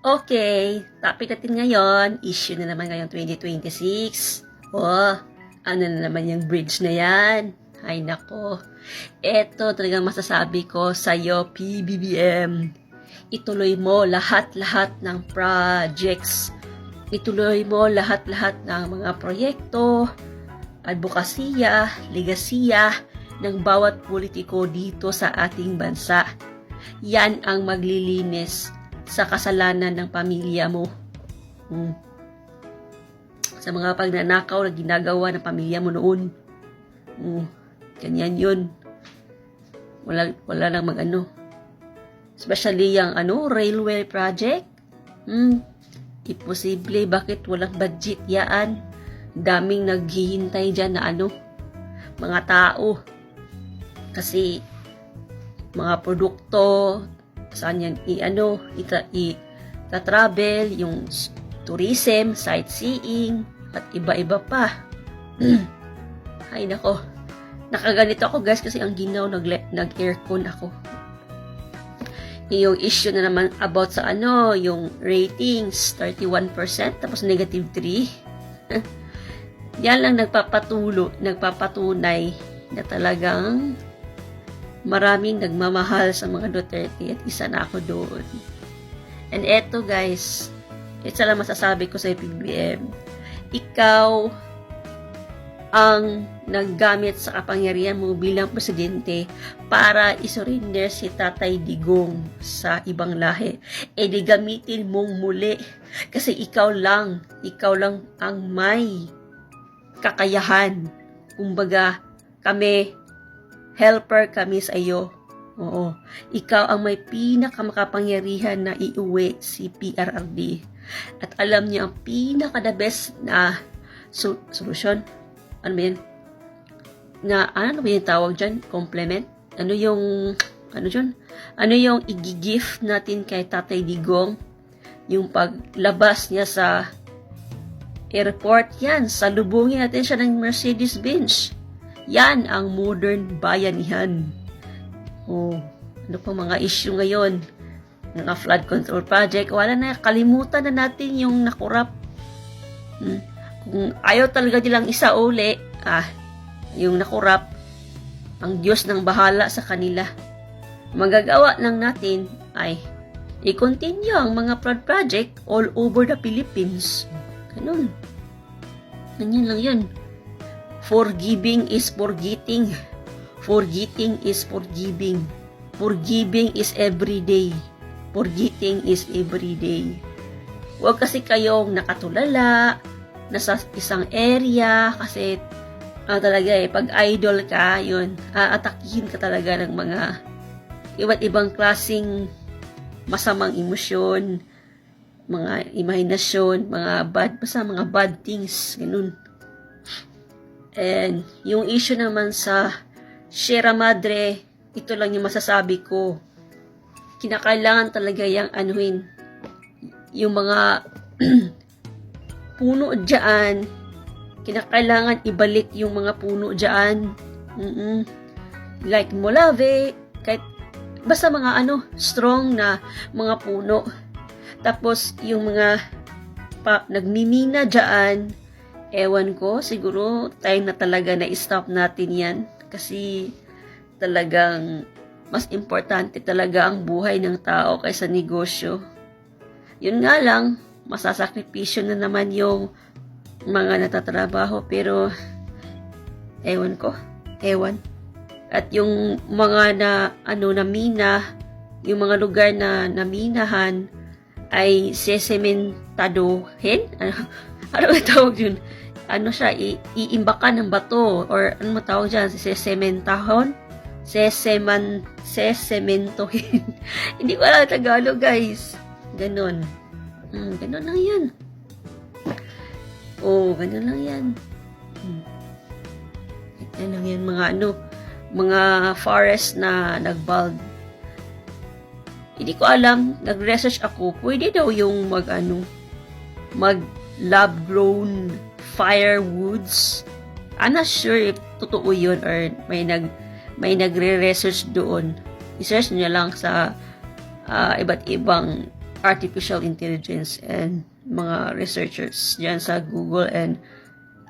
Okay, topic natin ngayon, issue na naman ngayong 2026. Oh, ano na naman yung bridge na yan? Ay nako, eto talagang masasabi ko sa'yo, PBBM. Ituloy mo lahat-lahat ng projects. Ituloy mo lahat-lahat ng mga proyekto, advokasya, legasiya ng bawat politiko dito sa ating bansa. Yan ang maglilinis sa kasalanan ng pamilya mo. Sa mga pagnanakaw na ginagawa ng pamilya mo noon. Ganyan yun. Wala lang mag-ano. Especially yung railway project. Imposible. Bakit walang budget yan? Daming naghihintay dyan na mga tao. Kasi mga produkto, saan yan travel, yung tourism, sightseeing, at iba-iba pa. Ay nako, nakaganito ako guys kasi ang ginaw nag-aircon ako. Yung issue na naman about sa yung ratings, 31%, tapos negative 3. Yan lang nagpapatunay na talagang maraming nagmamahal sa mga Duterte at isa na ako doon. And eto guys, isa lang masasabi ko sa PBBM, ikaw ang naggamit sa kapangyarihan mo bilang presidente para isurrender si Tatay Digong sa ibang lahi. E di gamitin mong muli kasi ikaw lang ang may kakayahan. Kumbaga, helper kami sa iyo. Oo. Ikaw ang may pinakamakapangyarihan na iuwi si PRRD. At alam niyo ang pinaka-the best na solusyon. Ano ba yan? Ano ba yung tawag dyan? Compliment? Ano yung i-gift natin kay Tatay Digong? Yung paglabas niya sa airport yan. Salubungin natin siya ng Mercedes-Benz. Yan ang modern bayanihan. Ano pa mga issue ngayon? Mga flood control project. Wala na, kalimutan na natin yung nakurap. Kung ayaw talaga nilang isauli, yung nakurap, ang Diyos nang bahala sa kanila. Magagawa lang natin ay i-continue ang mga flood project all over the Philippines. Ganun. Ganyan lang yun. Forgiving is forgetting. Forgetting is forgiving. Forgiving is everyday. Forgetting is everyday. Huwag kasi kayong nakatulala, nasa isang area, kasi talaga pag idol ka, yun, aatakihin ka talaga ng mga iba't ibang klaseng masamang emosyon, mga imahinasyon, mga bad things, ganun. And yung issue naman sa Sierra Madre, ito lang yung masasabi ko. Kinakailangan talaga yung yung mga puno dyan, kinakailangan ibalik yung mga puno dyan. Like Molave, kahit basta mga strong na mga puno. Tapos yung mga nagmimina dyan, ewan ko, siguro time na talaga na i-stop natin yan. Kasi talagang mas importante talaga ang buhay ng tao kaysa negosyo. Yun nga lang, masasakripisyo na naman yung mga natatrabaho. Pero, ewan. At yung mga na mina, yung mga lugar na naminahan, ay sesementadohin? Ano ba tawag yun? Iimbakan ng bato, or ano matawag dyan? Sesementahon? Sesementohin. Hindi ko alam Tagalog, guys. Ganon. Ganon lang yan. Ganon lang yan. Ganon lang yan. Mga forest na nagbald. Hindi ko alam, nag-research ako, pwede daw yung mag lab-grown firewoods. I'm not sure if totoo yun or may nagre-research doon. I-search nyo lang sa iba't ibang artificial intelligence and mga researchers dyan sa Google and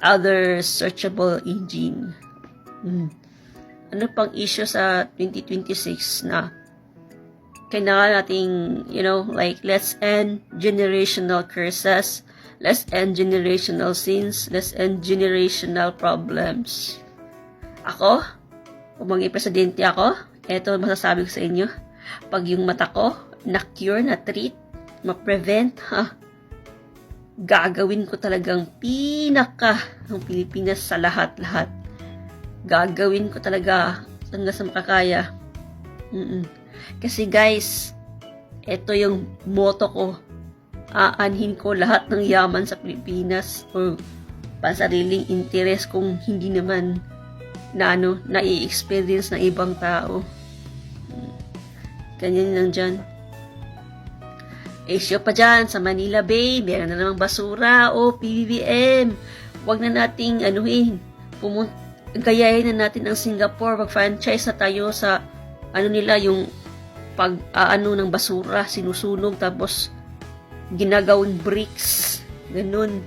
other searchable engine. Ano pang issue sa 2026 na kailangan nating, like, let's end generational curses, let's end generational sins, let's end generational problems. Ako, kung maging presidente ako, eto masasabi ko sa inyo, pag yung mata ko, na-cure, na-treat, ma-prevent, gagawin ko talagang pinaka ng Pilipinas sa lahat-lahat. Gagawin ko talaga hanggang sa makakaya. Kasi guys, ito yung motto ko. Aanhin ko lahat ng yaman sa Pilipinas o pansariling interes kung hindi naman na-i-experience ng ibang tao. Ganyan lang dyan. Issue pa dyan sa Manila Bay, meron na namang basura o PBBM. Huwag na nating gayahin na natin ang Singapore, mag-franchise na tayo sa nila yung ng basura, sinusunog tapos ginagawang bricks, ganun.